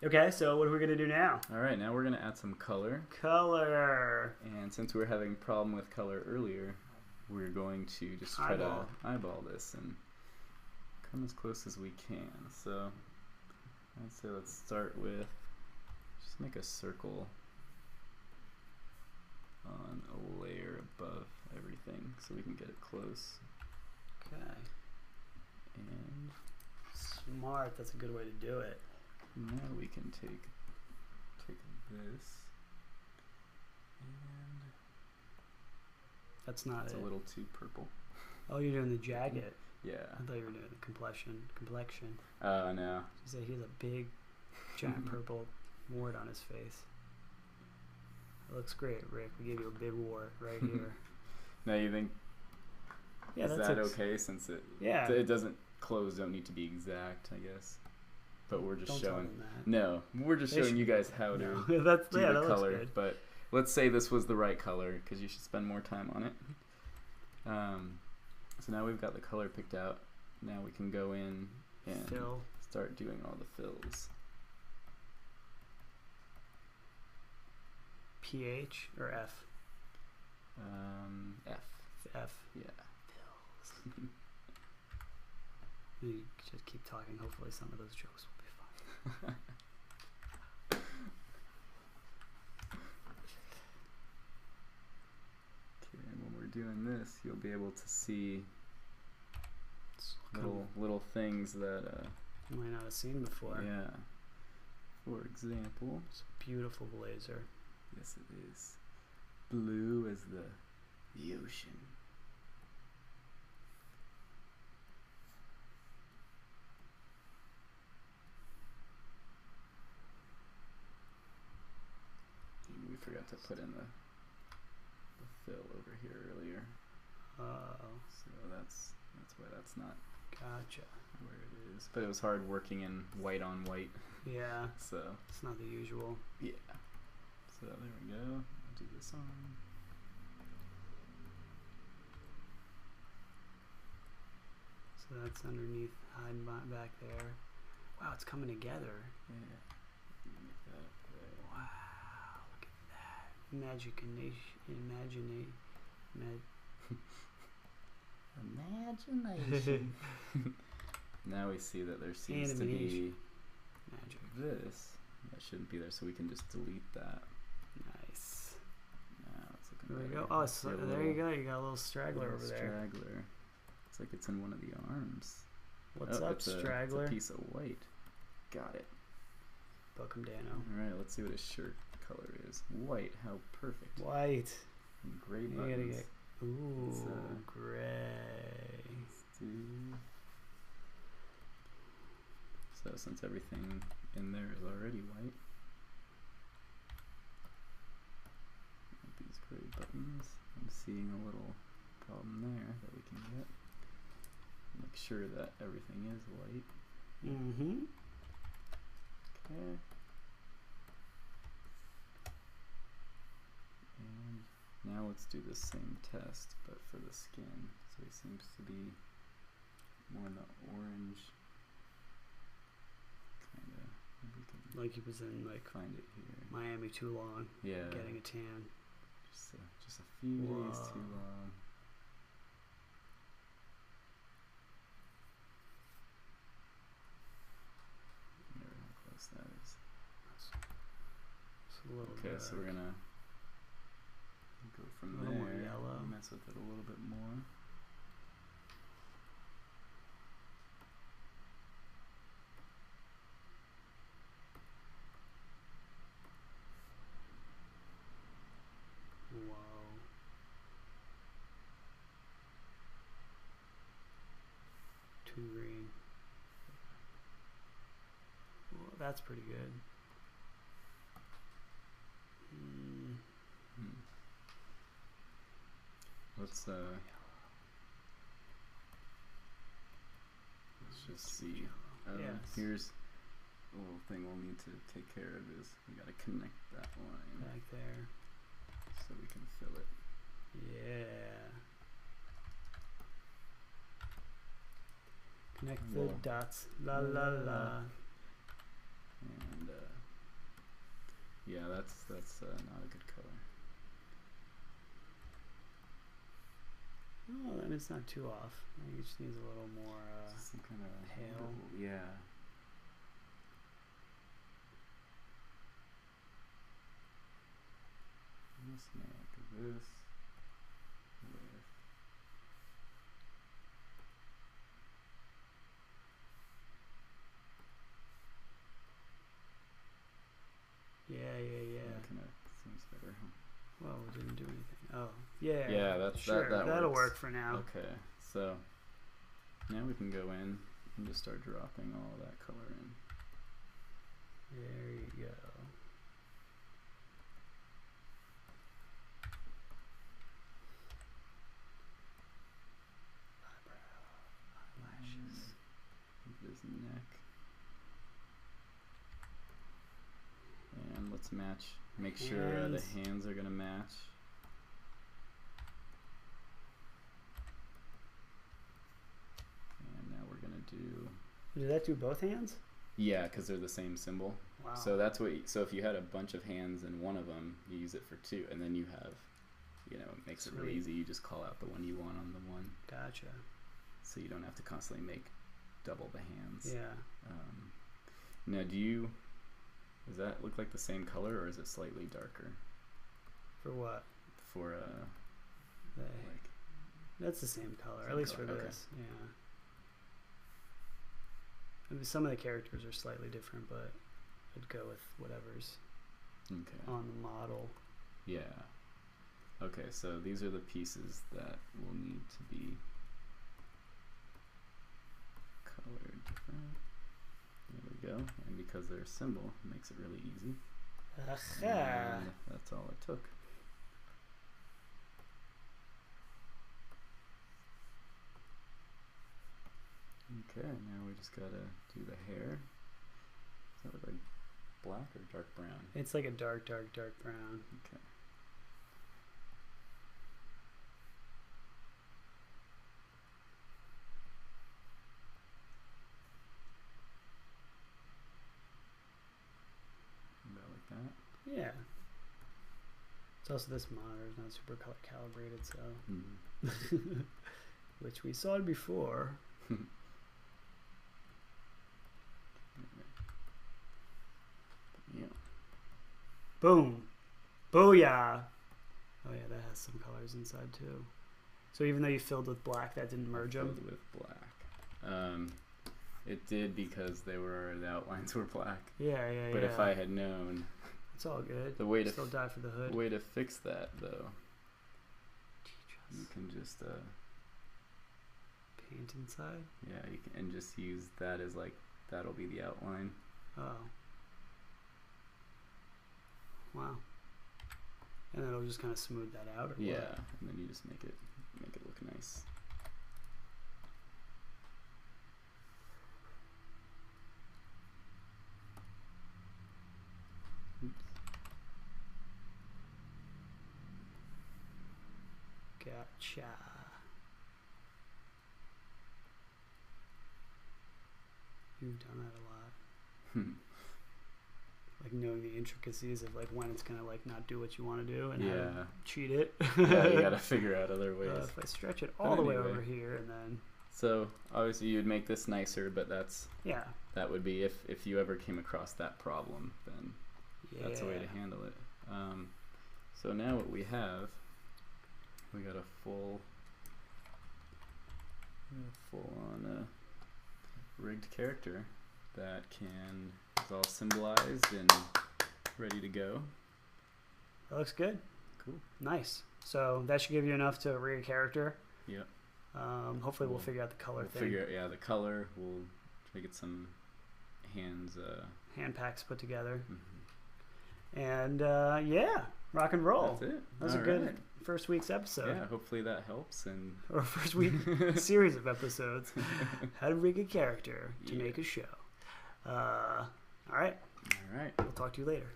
Okay, so what are we gonna do now? All right, now we're gonna add some color. Color. And since we were having a problem with color earlier, we're going to just try to eyeball this and come as close as we can. So I'd say let's start with just make a circle on a layer above everything so we can get it close. Okay. And smart. That's a good way to do it. now we can take this and that's not it's it. a little too purple. Oh, you're doing the jagged. Yeah. I thought you were doing the complexion. Oh no. So he has a big, giant purple wart on his face. It looks great, Rick. We gave you a big wart right here. Now you think Yeah, is that's that okay since it doesn't clothes don't need to be exact, I guess. But we're just Don't showing tell them that. No, we're just showing you guys how to No. That's, do yeah, the that color. looks good. But let's say this was the right color because you should spend more time on it. So now we've got the color picked out. Now we can go in and Fill. start doing all the fills. PH or F? F. F. Yeah. Fills. You just keep talking. Hopefully some of those jokes will be fun. Okay, and when we're doing this, you'll be able to see It's little things that you might not have seen before. yeah. For example, It's a beautiful blazer. yes it is. Blue as the ocean. And we forgot to put in the fill over here earlier. So that's why that's not Gotcha. where it is. But it was hard working in white on white. Yeah, So it's not the usual. yeah. So there we go. I'll do this on. So that's underneath, hiding back there. Wow, it's coming together. Yeah. Make that there. Wow, look at that. Imagination. Imagination. Now we see that there seems to be Magic. this. That shouldn't be there, so we can just delete that. Nice. Now it's looking There we better. go. Oh, See so a there you little- go. You got a little straggler little over there. straggler. Looks like it's in one of the arms. What's Oh, up, it's a straggler? piece of white. Got it. Welcome, Dano. Alright, let's see what his shirt color is. White, how perfect. White. And gray You gotta buttons. get. Ooh, It's, gray. Let's do... So since everything in there is already white, with these gray buttons, I'm seeing a little problem there that we can get. Make sure that everything is white. Mm-hmm. Okay. And now let's do the same test, but for the skin. So he seems to be more in the orange. Kinda. Maybe we can Like he was in like find it here. Miami too long, Yeah. getting a tan. Just a few days Whoa. too long. Wonder how close that is. It's a little Okay, dark. so we're gonna go from A little more there. yellow. Mess with it a little bit more. Whoa. Too green. Well, that's pretty good. Mm. Hmm. Let's just see. Yes. Here's a little thing we'll need to take care of is we gotta connect that line Back there. so we can fill it. Yeah. Connect the Well, dots. La la la. And that's not a good color. Oh, then it's not too off. I think it just needs a little more Some kind of pale. Yeah. Let's make this with Yeah. that kind of seems better. Well, we didn't do anything. Oh, yeah. Yeah, that's sure. That'll works. work for now. Okay, so now we can go in and just start dropping all that color in. There you go. Eyelashes. His neck. And let's match. Make sure the hands are gonna match. And now we're gonna do. Did that do both hands? Yeah, because they're the same symbol. Wow. So that's what. So if you had a bunch of hands in one of them, you use it for two, and then you have, it makes it really easy. You just call out the one you want on the one. Gotcha. So you don't have to constantly make double the hands. Yeah. Now, does that look like the same color, or is it slightly darker? For what? For that's the same color, same at least color, for okay. this. Yeah. I mean, some of the characters are slightly different, but I'd go with whatever's on the model. Yeah. Okay, so these are the pieces that will need to be colored different. There we go. And because they're a symbol, it makes it really easy. And that's all it took. Okay, now we just gotta do the hair. Does that look like black or dark brown? It's like a dark brown. Okay. About like that? Yeah. It's also this monitor is not super color calibrated, so which we saw before. Yeah. Boom. Booyah. Oh yeah, that has some colors inside too. So even though you filled with black, that didn't merge them? Filled with black. It did because the outlines were black. Yeah. But if I had known, it's all good. The way to still die for the hood. The way to fix that though, you can just paint inside. Yeah, you can, and just use that as that'll be the outline. Oh. Wow. And then it'll just kind of smooth that out, or yeah, what? and then you just make it look nice. Oops. Gotcha. You've done that a lot. Like knowing the intricacies of when it's gonna not do what you want to do and how to cheat it. Yeah, you gotta figure out other ways. If I stretch it all the way over here and then. So obviously you'd make this nicer, but that would be if you ever came across that problem, then that's a way to handle it. So now what we got a full on rigged character that is all symbolized and ready to go. That looks good. Cool. Nice. So that should give you enough to rig a character. Yep. Hopefully we'll figure out the color thing. Figure out the color. We'll try to get some hand packs put together. Mm-hmm. And rock and roll. That's it. That was a good first week's episode. Yeah, hopefully that helps. Or first week series of episodes. How to rig a character to make a show. All right. All right. We'll talk to you later.